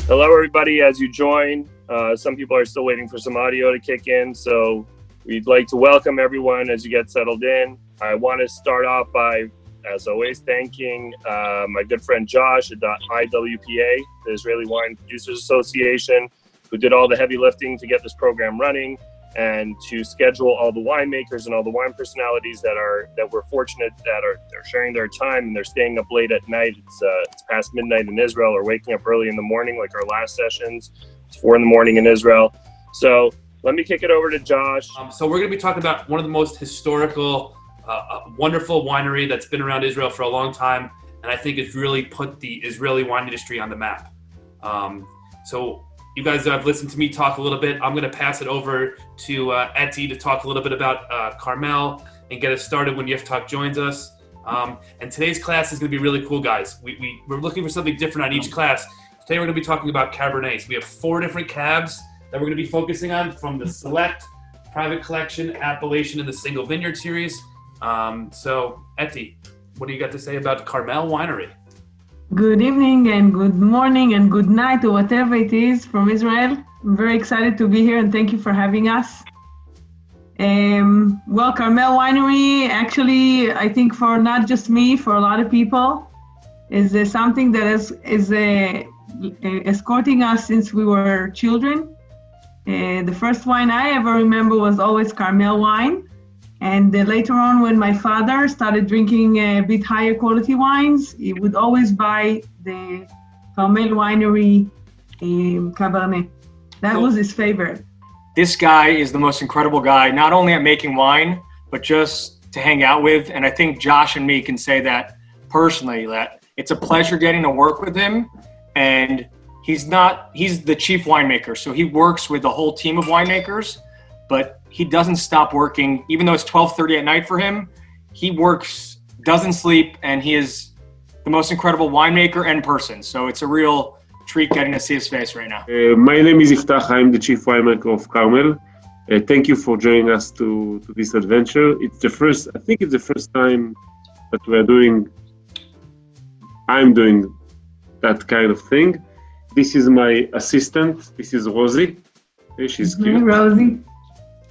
Hello, everybody. As you join, some people are still waiting for some audio to kick in, so we'd like to welcome everyone as you get settled in. I want to start off by, as always, thanking my good friend Josh at IWPA, the Israeli Wine Producers Association, who did all the heavy lifting to get this program running and to schedule all the winemakers and all the wine personalities that we're fortunate that they're sharing their time and they're staying up late at night. It's past midnight in Israel, or waking up early in the morning like our last sessions. It's 4 a.m. in Israel. So let me kick it over to Josh. So we're going to be talking about one of the most historical, wonderful winery that's been around Israel for a long time, and I think it's really put the Israeli wine industry on the map. So you guys have listened to me talk a little bit. I'm going to pass it over to Etty to talk a little bit about Carmel and get us started when Yiftah joins us. And today's class is going to be really cool, guys. We're looking for something different on each class. Today we're going to be talking about Cabernets. We have 4 different cabs that we're going to be focusing on, from the Select, Private Collection, Appalachian, and the Single Vineyard series. So, Etty, what do you got to say about Carmel Winery? Good evening and good morning and good night, or whatever it is from Israel. I'm very excited to be here and thank you for having us. Well, Carmel Winery, actually, I think for not just me, for a lot of people, is something that is escorting us since we were children. The first wine I ever remember was always Carmel wine. And later on, when my father started drinking a bit higher quality wines, he would always buy the Carmel Winery Cabernet. That was his favorite. This guy is the most incredible guy, not only at making wine, but just to hang out with. And I think Josh and me can say that personally, that it's a pleasure getting to work with him. And he's the chief winemaker. So he works with the whole team of winemakers, but he doesn't stop working. Even though it's 12:30 at night for him, he works, doesn't sleep, and he is the most incredible winemaker and person. So it's a real treat getting to see his face right now. My name is Yiftah. I'm the chief winemaker of Carmel. Thank you for joining us to this adventure. I think it's the first time that I'm doing that kind of thing. This is my assistant. This is Rosie. She's cute. Rosie.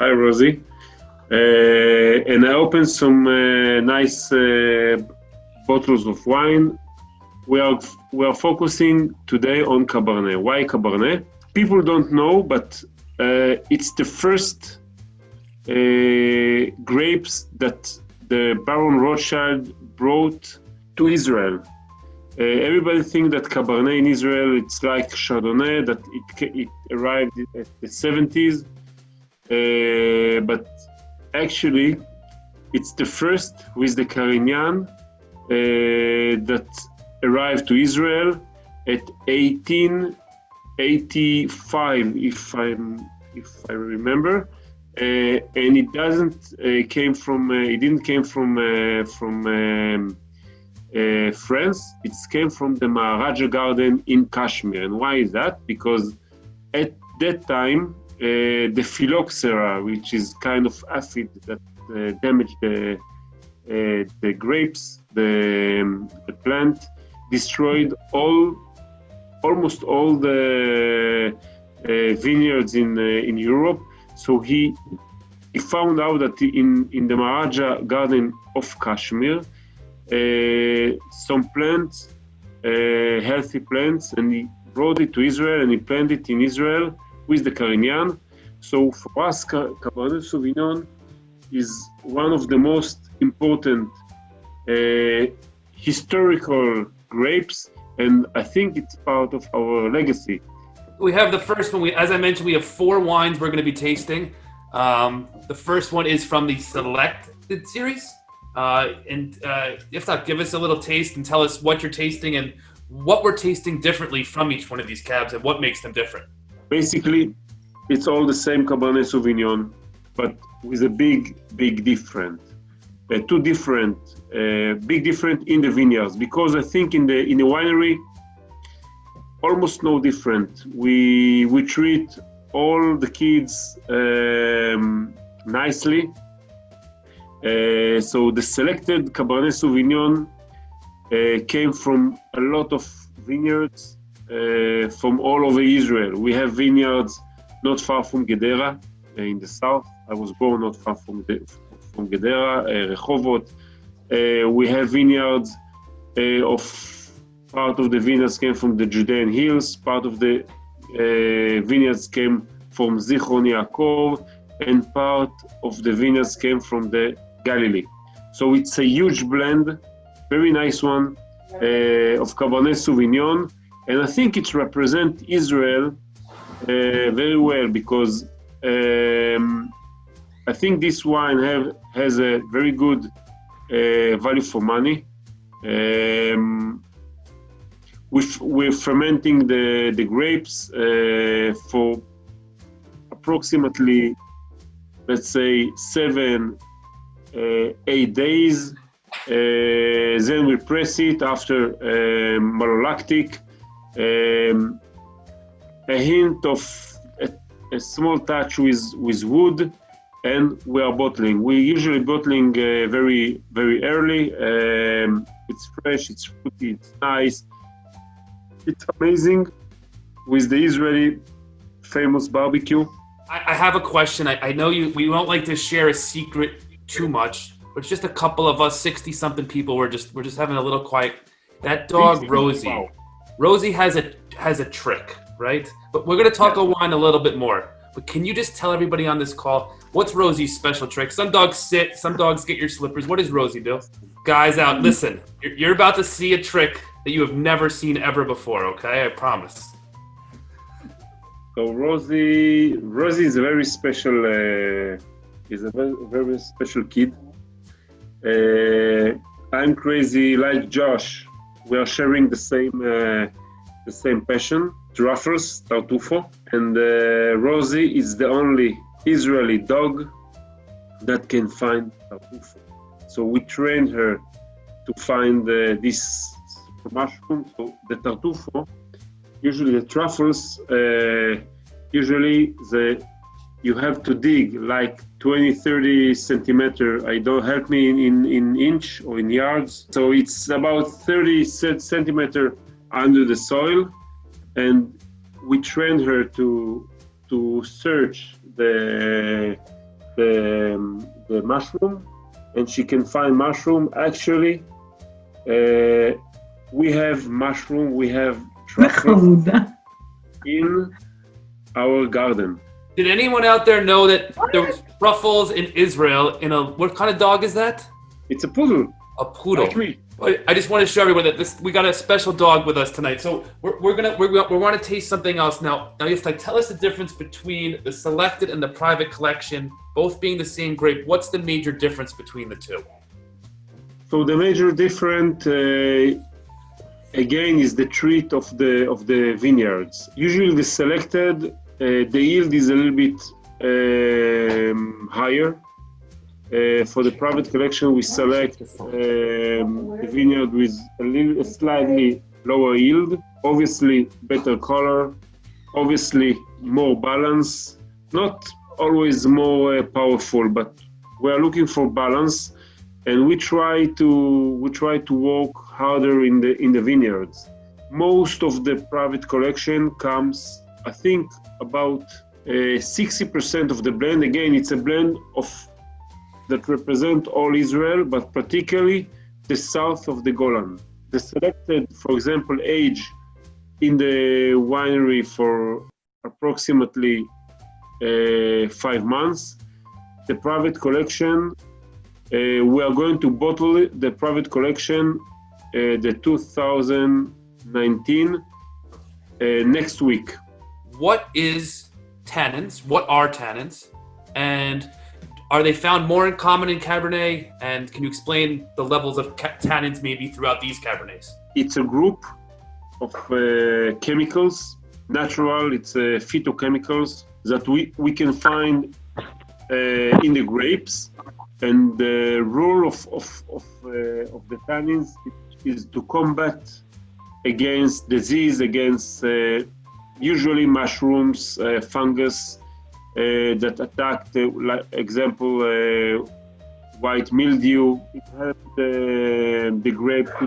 Hi, Rosie. And I opened some nice bottles of wine. We are focusing today on Cabernet. Why Cabernet? People don't know, but it's the first grapes that the Baron Rothschild brought to Israel. Everybody thinks that Cabernet in Israel, it's like Chardonnay, that it arrived at the 70s. But actually, it's the first with the Carignan that arrived to Israel at 1885, if I remember, and it didn't came from France. It came from the Maharaja Garden in Kashmir. And why is that? Because at that time, the phylloxera, which is kind of aphid that damaged the grapes, the plant, destroyed almost all the vineyards in Europe. So he found out that in the Maharaja Garden of Kashmir, some plants, healthy plants, and he brought it to Israel and he planted it in Israel with the Carignan. So for us, Cabernet Sauvignon is one of the most important historical grapes, and I think it's part of our legacy. We have the first one. As I mentioned, we have 4 wines we're going to be tasting. The first one is from the Selected series. Yiftah, give us a little taste and tell us what you're tasting and what we're tasting differently from each one of these cabs and what makes them different. Basically, it's all the same Cabernet Sauvignon, but with a big difference. Big different in the vineyards, because I think in the winery, almost no different. We treat all the kids nicely. So the selected Cabernet Sauvignon came from a lot of vineyards from all over Israel. We have vineyards not far from Gedera in the south. I was born not far from Gedera, Rehovot. We have vineyards part of the vineyards came from the Judean hills, part of the vineyards came from Zichron Yaakov, and part of the vineyards came from the Galilee. So it's a huge blend, very nice one, of Cabernet Sauvignon, and I think it represents Israel very well because I think this wine has a very good value for money. We're fermenting the grapes for approximately, let's say, 7-8 days. Then we press it after malolactic. A hint of a small touch with wood, and we are bottling. We usually bottling very, very early. It's fresh, it's fruity, it's nice. It's amazing with the Israeli famous barbecue. I have a question. I know we don't like to share a secret too much, but it's just a couple of us 60-something people. We're just having a little quiet. That dog Rosie. Wow. Rosie has a trick, right? But we're gonna talk wine a little bit more. But can you just tell everybody on this call what's Rosie's special trick? Some dogs sit, some dogs get your slippers. What does Rosie do? Guys out, listen. You're about to see a trick that you have never seen ever before. Okay, I promise. So Rosie is a very special. Is a very special kid. I'm crazy like Josh. We are sharing the same passion. Truffles, tartufo, and Rosie is the only Israeli dog that can find tartufo. So we trained her to find this mushroom. So the tartufo, usually the truffles, you have to dig like 20-30 centimeter. I don't help me in inch or in yards. So it's about 30 centimeter under the soil. And we trained her to search the mushroom, and she can find mushroom. Actually, we have mushroom, we have truffles in our garden. Did anyone out there know that there was truffles in Israel in what kind of dog is that? It's a poodle. A poodle. Like me. I just want to show everyone that we got a special dog with us tonight. So we want to taste something else now. Now, Yiftah, tell us the difference between the selected and the private collection, both being the same grape. What's the major difference between the two? So the major difference, again, is the treat of the vineyards. Usually, the selected, the yield is a little bit higher. For the private collection, we select the vineyard with a slightly lower yield, obviously better color, obviously more balance, not always more powerful, but we are looking for balance, and we try to work harder in the vineyards. Most of the private collection comes, I think, about 60% of the blend. Again, it's a blend that represent all Israel, but particularly the south of the Golan. The selected, for example, age in the winery for approximately 5 months. The private collection, we are going to bottle the private collection, the 2019, next week. What is tannins? What are tannins? And are they found more in common in Cabernet? And can you explain the levels of tannins maybe throughout these Cabernets? It's a group of chemicals, natural, it's phytochemicals that we can find in the grapes. And the role of the tannins is to combat against disease, against usually mushrooms, fungus, that attack, like example, white mildew. It helps the grape to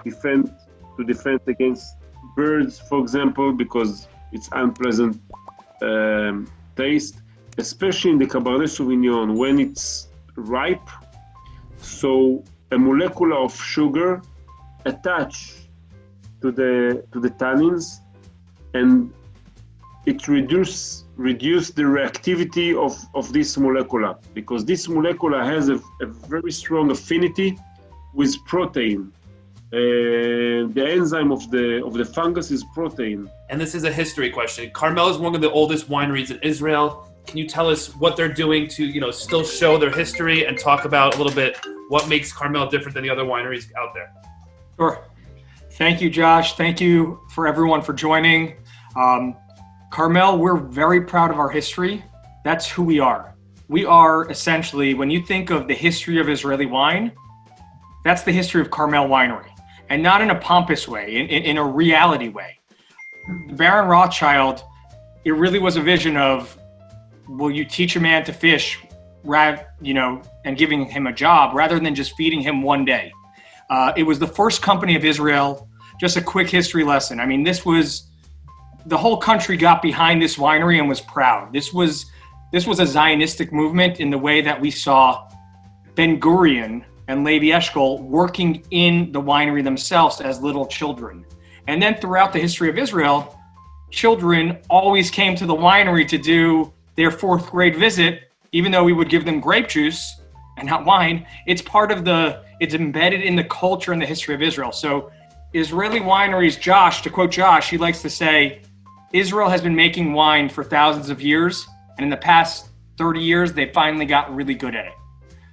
defend against birds, for example, because it's unpleasant taste, especially in the Cabernet Sauvignon when it's ripe. So a molecule of sugar attach to the tannins, and it reduce the reactivity of this molecule, because this molecule has a very strong affinity with protein. The enzyme of the fungus is protein. And this is a history question. Carmel is one of the oldest wineries in Israel. Can you tell us what they're doing to, still show their history and talk about a little bit what makes Carmel different than the other wineries out there? Sure. Thank you, Josh. Thank you for everyone for joining. Carmel, we're very proud of our history. That's who we are. We are essentially, when you think of the history of Israeli wine, that's the history of Carmel Winery. And not in a pompous way, in a reality way. Baron Rothschild, it really was a vision of, will you teach a man to fish, and giving him a job rather than just feeding him one day. It was the first company of Israel. Just a quick history lesson. I mean, the whole country got behind this winery and was proud. This was a Zionistic movement in the way that we saw Ben Gurion and Levi Eshkol working in the winery themselves as little children. And then throughout the history of Israel, children always came to the winery to do their fourth grade visit, even though we would give them grape juice and not wine. It's embedded in the culture and the history of Israel. So Israeli wineries, Josh, to quote Josh, he likes to say, Israel has been making wine for thousands of years, and in the past 30 years, they finally got really good at it.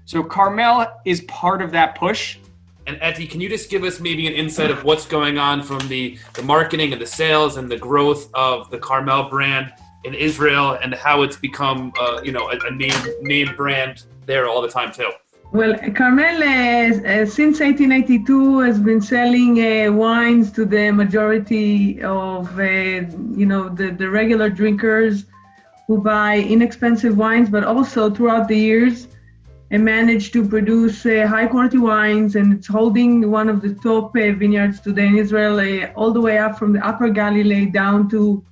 So Carmel is part of that push. And Eti, can you just give us maybe an insight of what's going on from the marketing and the sales and the growth of the Carmel brand in Israel and how it's become, a name brand there all the time too? Well, Carmel, since 1882, has been selling wines to the majority of, the regular drinkers who buy inexpensive wines, but also throughout the years, and managed to produce high-quality wines, and it's holding one of the top vineyards today in Israel, all the way up from the Upper Galilee down to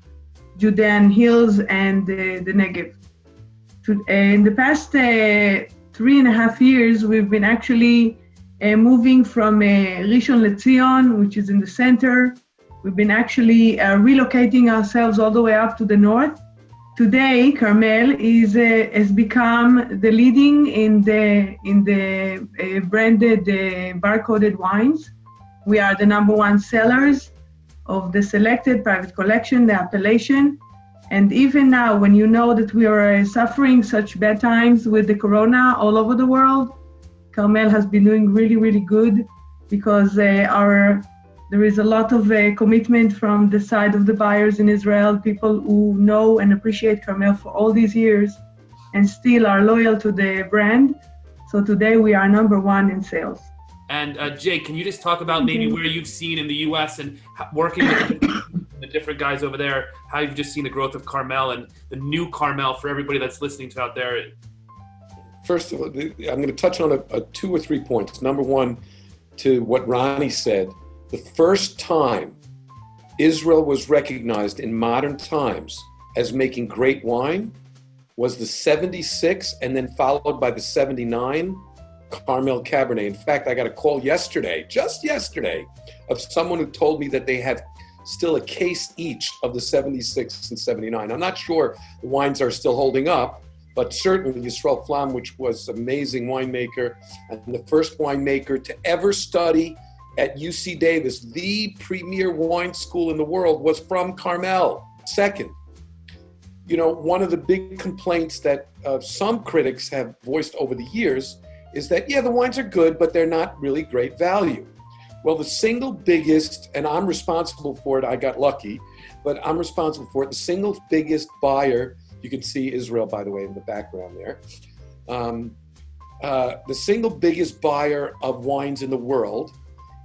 Judean hills and the Negev. In the past 3.5 years, we've been actually moving from Rishon LeZion, which is in the center. We've been actually relocating ourselves all the way up to the north. Today, Carmel has become the leading in the branded barcoded wines. We are the #1 sellers of the selected private collection, the Appalachian. And even now, when you know that we are suffering such bad times with the corona all over the world, Carmel has been doing really, really good because there is a lot of commitment from the side of the buyers in Israel, people who know and appreciate Carmel for all these years and still are loyal to the brand. So today we are #1 in sales. And Jake, can you just talk about maybe where you've seen in the U.S. and working with the different guys over there, how you've just seen the growth of Carmel and the new Carmel for everybody that's listening to out there? First of all, I'm going to touch on a 2 or 3 points. Number one, to what Ronnie said, the first time Israel was recognized in modern times as making great wine was the 76 and then followed by the 79 Carmel Cabernet. In fact, I got a call just yesterday, of someone who told me that they have still a case each of the 76 and 79. I'm not sure the wines are still holding up, but certainly Yisrael Flam, which was an amazing winemaker and the first winemaker to ever study at UC Davis, the premier wine school in the world, was from Carmel. Second, one of the big complaints that some critics have voiced over the years is that, the wines are good, but they're not really great value. Well, the single biggest, and I'm responsible for it, I got lucky, but I'm responsible for it, the single biggest buyer, you can see Israel, by the way, in the background there, the single biggest buyer of wines in the world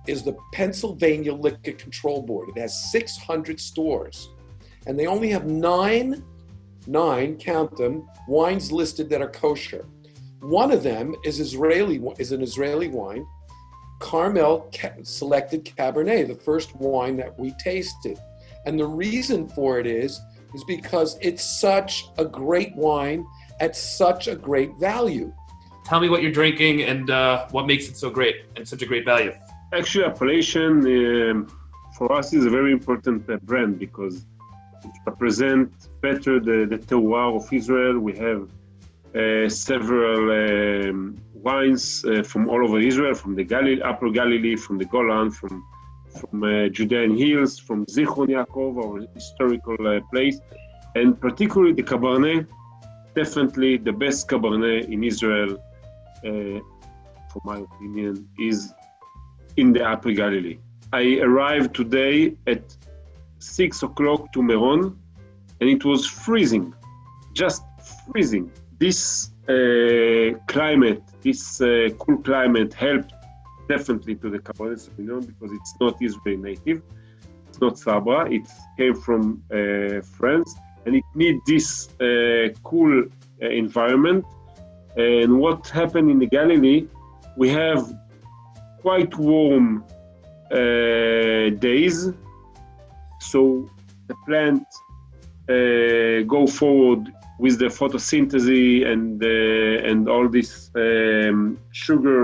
is the Pennsylvania Liquor Control Board. It has 600 stores, and they only have nine, count them, wines listed that are kosher. One of them is an Israeli wine Carmel selected Cabernet, the first wine that we tasted. And the reason for it is because it's such a great wine at such a great value. Tell me what you're drinking and what makes it so great and such a great value. Actually, Appalachian for us is a very important brand because it represents better the terroir of Israel. We have several wines from all over Israel, from the Upper Galilee, from the Golan, from Judean Hills, from Zichron Yaakov, our historical place, and particularly the Cabernet, definitely the best Cabernet in Israel, for my opinion, is in the Upper Galilee. I arrived today at 6 o'clock to Meron, and it was freezing, just freezing. This climate, this cool climate helped definitely to the Cabernet Sauvignon because it's not Israeli native. It's not Sabra. It came from France, and it needs this cool environment. And what happened in the Galilee, we have quite warm days, so the plant go forward with the photosynthesis and all this sugar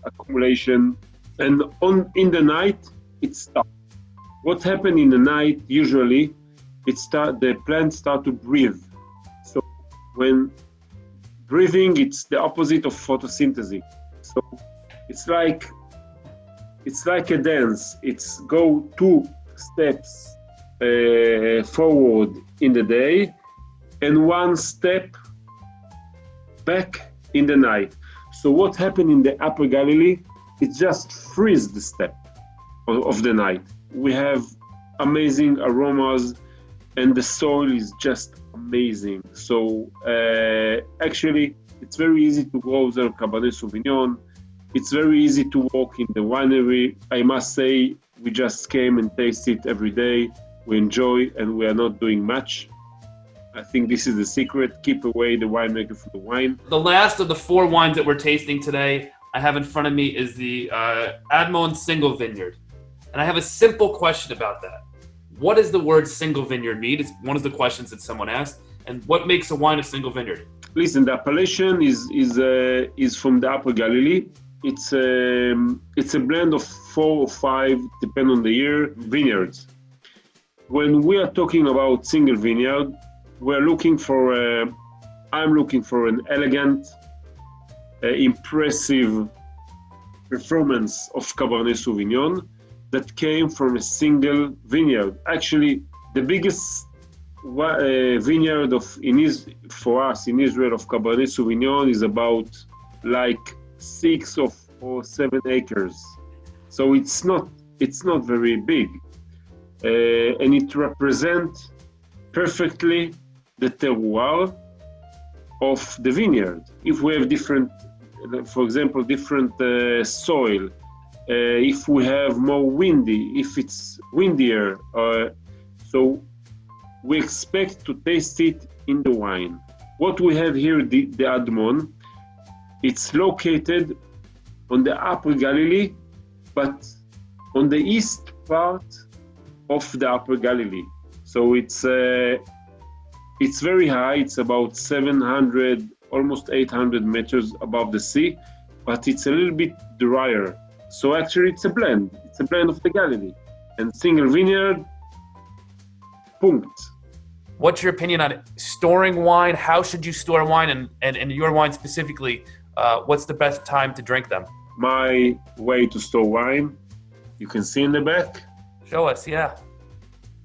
accumulation, and in the night it stops. What happened in the night usually? The plants start to breathe. So when breathing, it's the opposite of photosynthesis. So it's like a dance. It's go 2 steps forward in the day and 1 step back in the night. So what happened in the Upper Galilee? It just freeze the step of the night. We have amazing aromas and the soil is just amazing. So actually, it's very easy to grow their Cabernet Sauvignon. It's very easy to walk in the winery. I must say, we just came and taste it every day. We enjoy, and we are not doing much. I think this is the secret. Keep away the winemaker from the wine. The last of the 4 wines that we're tasting today, I have in front of me, is the Admon Single Vineyard. And I have a simple question about that. What does the word single vineyard mean? It's one of the questions that someone asked. And what makes a wine a single vineyard? Listen, the Appalachian is from the Upper Galilee. It's a blend of 4 or 5, depending on the year, vineyards. When we are talking about single vineyard, I'm looking for an elegant, impressive performance of Cabernet Sauvignon that came from a single vineyard. Actually, the biggest vineyard for us in Israel of Cabernet Sauvignon is about like 6 or 7 acres. So it's not very big, and it represents perfectly the terroir of the vineyard. If we have different, for example, different soil, if we have more windy, if it's windier, so we expect to taste it in the wine. What we have here, the Admon, it's located on the Upper Galilee, but on the east part of the Upper Galilee. So it's very high. It's about 700, almost 800 meters above the sea, but it's a little bit drier. So actually it's a blend. It's a blend of the Galilee. And single vineyard, punkt. What's your opinion on storing wine? How should you store wine? And your wine specifically, what's the best time to drink them? My way to store wine, you can see in the back. Show us, yeah.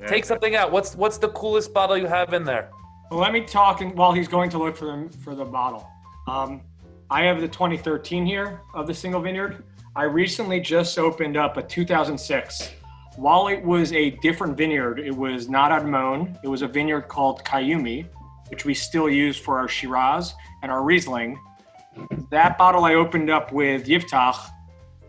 Take something out. What's the coolest bottle you have in there? Well, let me talk while he's going to look for the bottle. I have the 2013 here of the single vineyard. I recently just opened up a 2006. While it was a different vineyard, it was not Admon. It was a vineyard called Kayumi, which we still use for our Shiraz and our Riesling. That bottle I opened up with Yiftah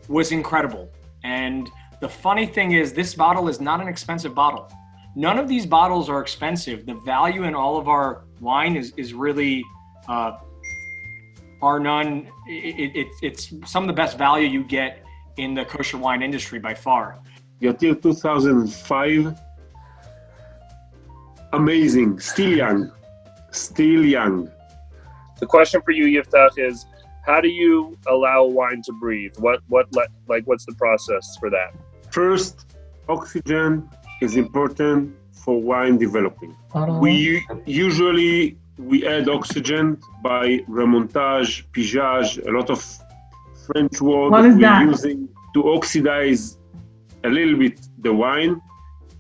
was incredible. And the funny thing is, this bottle is not an expensive bottle. None of these bottles are expensive. The value in all of our wine is really, bar none. It's some of the best value you get in the kosher wine industry by far. Yatir 2005, amazing, still young. The question for you, Yiftah, is how do you allow wine to breathe? What's the process for that? First, oxygen is important for wine developing. We usually add oxygen by remontage, pigeage, a lot of French words we're using to oxidize a little bit the wine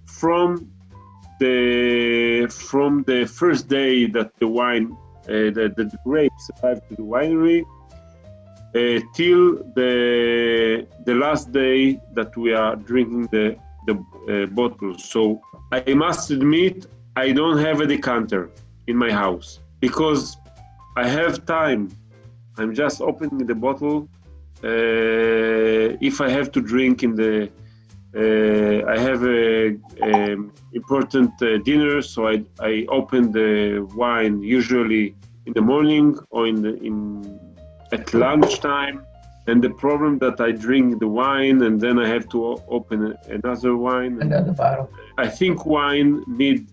from the first day that the wine, the grapes arrive to the winery, till the last day that we are drinking the bottles. So I must admit, I don't have a decanter in my house because I have time. I'm just opening the bottle. If I have to drink in the, I have a important dinner, so I open the wine usually in the morning or at lunchtime. And the problem that I drink the wine and then I have to open another wine. Another bottle. I think wine need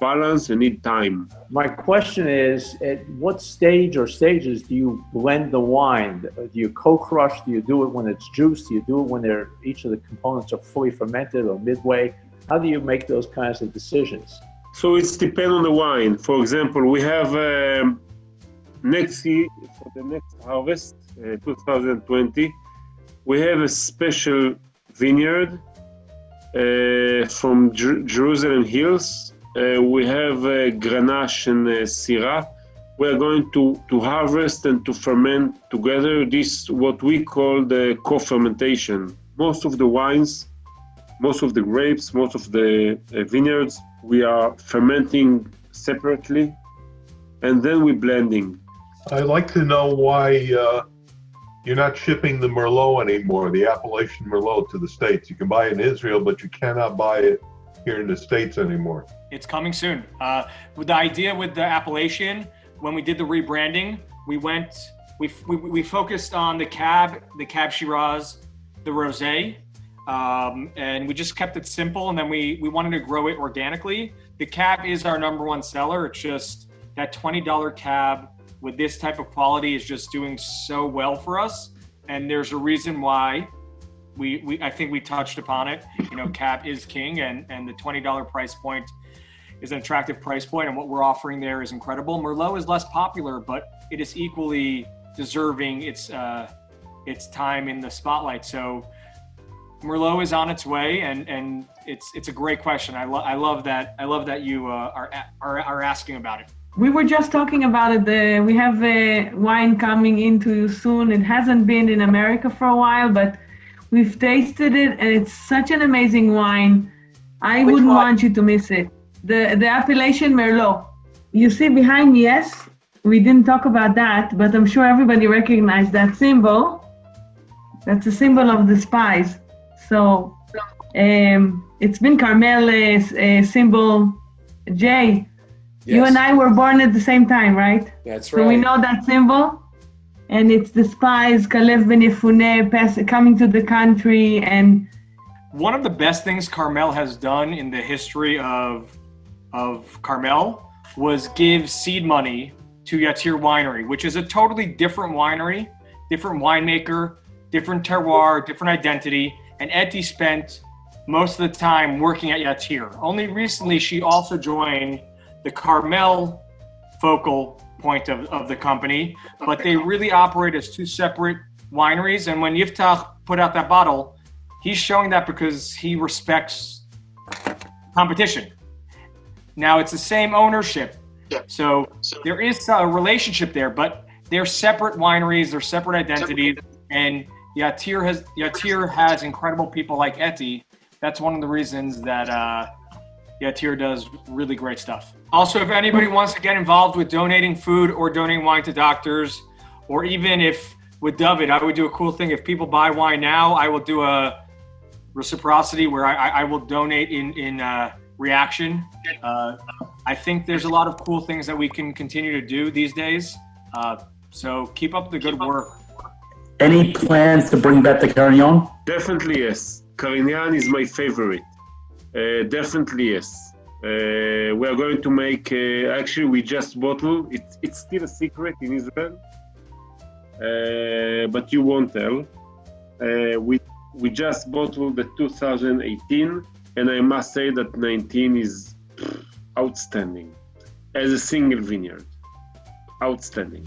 balance and need time. My question is, at what stage or stages do you blend the wine? Do you co-crush? Do you do it when it's juiced? Do you do it when each of the components are fully fermented or midway? How do you make those kinds of decisions? So it's depend on the wine. For example, we have next year, for the next harvest, 2020, we have a special vineyard from Jerusalem Hills. We have Grenache and Syrah. We are going to harvest and to ferment together. This what we call the co-fermentation. Most of the wines, most of the grapes, most of the vineyards, we are fermenting separately, and then we're blending. I'd like to know why you're not shipping the Merlot anymore, the Appalachian Merlot, to the States. You can buy it in Israel, but you cannot buy it here in the States anymore. It's coming soon. With the idea with the Appalachian, when we did the rebranding, we focused on the Cab Shiraz, the Rosé, and we just kept it simple. And then we wanted to grow it organically. The Cab is our number one seller. It's just that $20 Cab with this type of quality is just doing so well for us. And there's a reason why I think we touched upon it. You know, Cab is king, and the $20 price point is an attractive price point, and what we're offering there is incredible. Merlot is less popular, but it is equally deserving its time in the spotlight. So Merlot is on its way, and it's a great question. I love that you are asking about it. We were just talking about it. We have a wine coming into soon. It hasn't been in America for a while, but we've tasted it, and it's such an amazing wine. I wouldn't want you to miss it. The Appalachian Merlot. You see behind me, yes, we didn't talk about that, but I'm sure everybody recognized that symbol. That's a symbol of the spice. So it's been Carmel symbol J. Yes. You and I were born at the same time, right? That's right. So we know that symbol, and it's the spies, Kalev Ben Yefuneh, coming to the country. And one of the best things Carmel has done in the history of Carmel was give seed money to Yatir Winery, which is a totally different winery, different winemaker, different terroir, different identity. And Eti spent most of the time working at Yatir. Only recently, she also joined the Carmel focal point of the company, but they really operate as two separate wineries. And when Yiftah put out that bottle, he's showing that because he respects competition. Now it's the same ownership, so there is a relationship there, but they're separate wineries, they're separate identities, and Yatir has incredible people like Eti. That's one of the reasons that Yatir does really great stuff. Also, if anybody wants to get involved with donating food or donating wine to doctors, or even if with David, I would do a cool thing. If people buy wine now, I will do a reciprocity where I will donate in reaction. I think there's a lot of cool things that we can continue to do these days. So keep up the good work. Any plans to bring back the Carignan? Definitely yes. Carignan is my favorite. Definitely yes. We are going to make. Actually, we just bottled. It's still a secret in Israel, but you won't tell. We just bottled the 2018, and I must say that 19 is outstanding as a single vineyard. Outstanding.